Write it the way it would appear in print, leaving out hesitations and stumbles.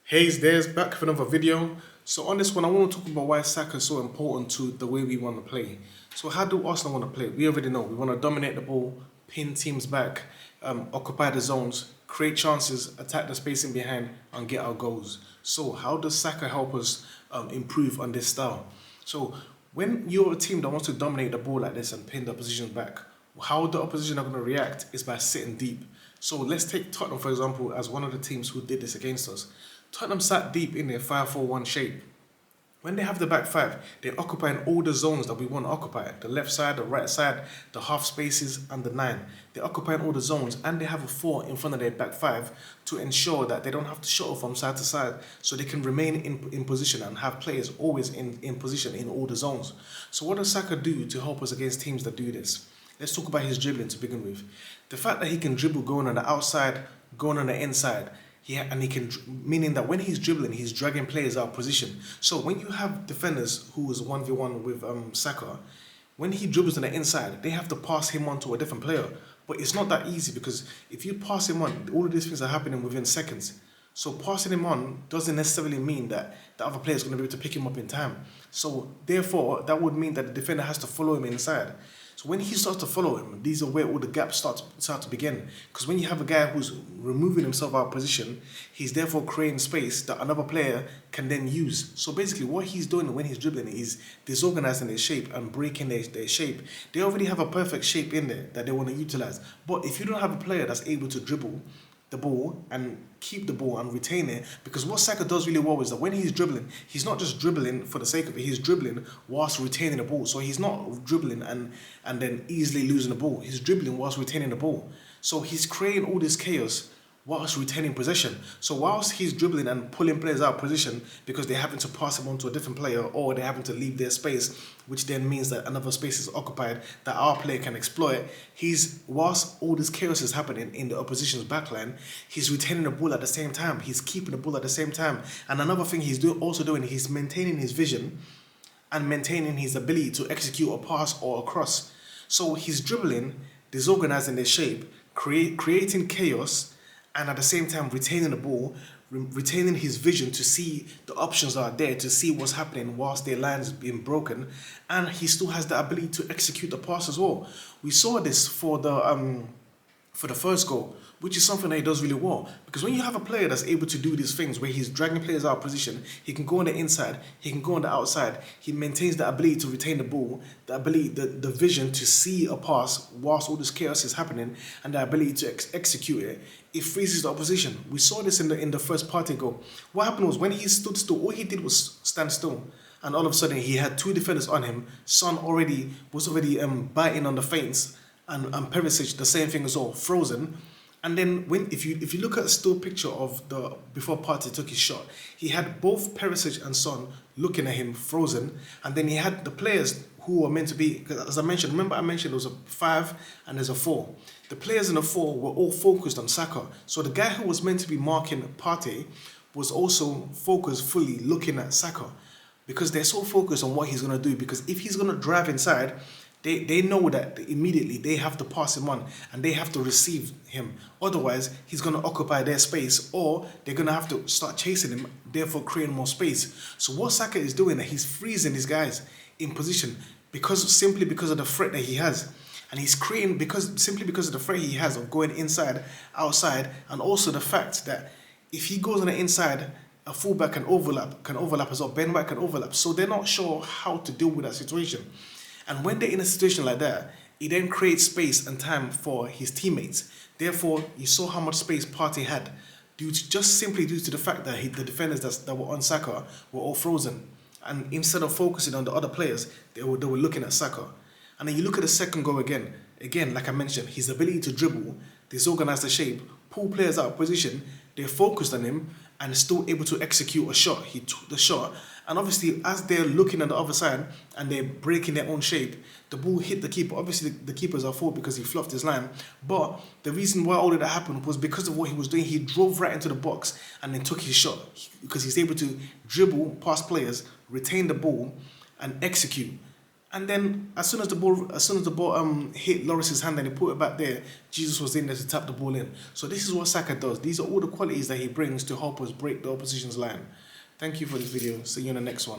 Hey, there's back with another video. So on this one, I want to talk about why Saka is so important to the way we want to play. So how do Arsenal want to play? We already know. We want to dominate the ball, pin teams back, occupy the zones, create chances, attack the spacing behind, and get our goals. So how does Saka help us improve on this style? So when you're a team that wants to dominate the ball like this and pin the opposition back, how the opposition are going to react is by sitting deep. So let's take Tottenham, for example, as one of the teams who did this against us. Tottenham sat deep in their 5-4-1 shape. When they have the back five, they're occupying all the zones that we want to occupy. The left side, the right side, the half spaces, and the nine. They're occupying all the zones, and they have a four in front of their back five to ensure that they don't have to shuttle from side to side, so they can remain in position and have players always in position in all the zones. So what does Saka do to help us against teams that do this? Let's talk about his dribbling to begin with. The fact that he can dribble going on the outside, going on the inside, meaning that when he's dribbling, he's dragging players out of position. So when you have defenders who is 1v1 with Saka, when he dribbles on the inside, they have to pass him on to a different player. But it's not that easy because if you pass him on, all of these things are happening within seconds. So passing him on doesn't necessarily mean that the other player is going to be able to pick him up in time. So therefore, that would mean that the defender has to follow him inside. So when he starts to follow him, these are where all the gaps start to begin. Because when you have a guy who's removing himself out of position, he's therefore creating space that another player can then use. So basically what he's doing when he's dribbling is disorganizing their shape and breaking their shape. They already have a perfect shape in there that they want to utilize. But if you don't have a player that's able to dribble the ball and keep the ball and retain it, because what Saka does really well is that when he's dribbling, he's not just dribbling for the sake of it, he's dribbling whilst retaining the ball. So he's not dribbling and then easily losing the ball. He's dribbling whilst retaining the ball. So he's creating all this chaos whilst retaining possession. So whilst he's dribbling and pulling players out of position because they're having to pass him on to a different player or they're having to leave their space, which then means that another space is occupied that our player can exploit, whilst all this chaos is happening in the opposition's backline, he's retaining the ball at the same time. He's keeping the ball at the same time. And another thing he's also doing, he's maintaining his vision and maintaining his ability to execute a pass or a cross. So he's dribbling, disorganizing their shape, creating chaos, and at the same time retaining the ball, retaining his vision to see the options that are there, to see what's happening whilst their line is being broken, and he still has the ability to execute the pass as well. We saw this for the first goal, which is something that he does really well. Because when you have a player that's able to do these things where he's dragging players out of position, he can go on the inside, he can go on the outside, he maintains the ability to retain the ball, the ability, the vision to see a pass whilst all this chaos is happening, and the ability to execute it. It freezes the opposition. We saw this in the first party goal. What happened was when he stood still, all he did was stand still. And all of a sudden he had two defenders on him. Son was already biting on the feints, and Perisic the same thing as well, frozen. And then if you look at a still picture of before Partey took his shot, he had both Perisic and Son looking at him frozen, and then he had the players who were meant to be, because as I mentioned, remember I mentioned there was a 5 and there's a 4. The players in the 4 were all focused on Saka. So the guy who was meant to be marking Partey was also focused fully looking at Saka, because they're so focused on what he's going to do, because if he's going to drive inside, they know that immediately they have to pass him on and they have to receive him. Otherwise, he's going to occupy their space, or they're going to have to start chasing him, therefore creating more space. So what Saka is doing, he's freezing these guys in position simply because of the threat that he has. And he's creating simply because of the threat he has of going inside, outside, and also the fact that if he goes on the inside, a fullback can overlap as well. Ben White can overlap. So they're not sure how to deal with that situation. And when they're in a situation like that, he then creates space and time for his teammates. Therefore, you saw how much space Partey had simply due to the fact that the defenders that were on Saka were all frozen. And instead of focusing on the other players, they were looking at Saka. And then you look at the second goal again. Again, like I mentioned, his ability to dribble, disorganize the shape, pull players out of position, they're focused on him and still able to execute a shot. He took the shot, and obviously as they're looking at the other side and they're breaking their own shape, the ball hit the keeper. Obviously the keeper's at fault because he fluffed his line, but the reason why all of that happened was because of what he was doing. He drove right into the box and then took his shot, because he's able to dribble past players, retain the ball and execute. And then as soon as the ball hit Lloris's hand and he put it back there, Jesus was in there to tap the ball in. So this is what Saka does. These are all the qualities that he brings to help us break the opposition's line. Thank you for this video. See you in the next one.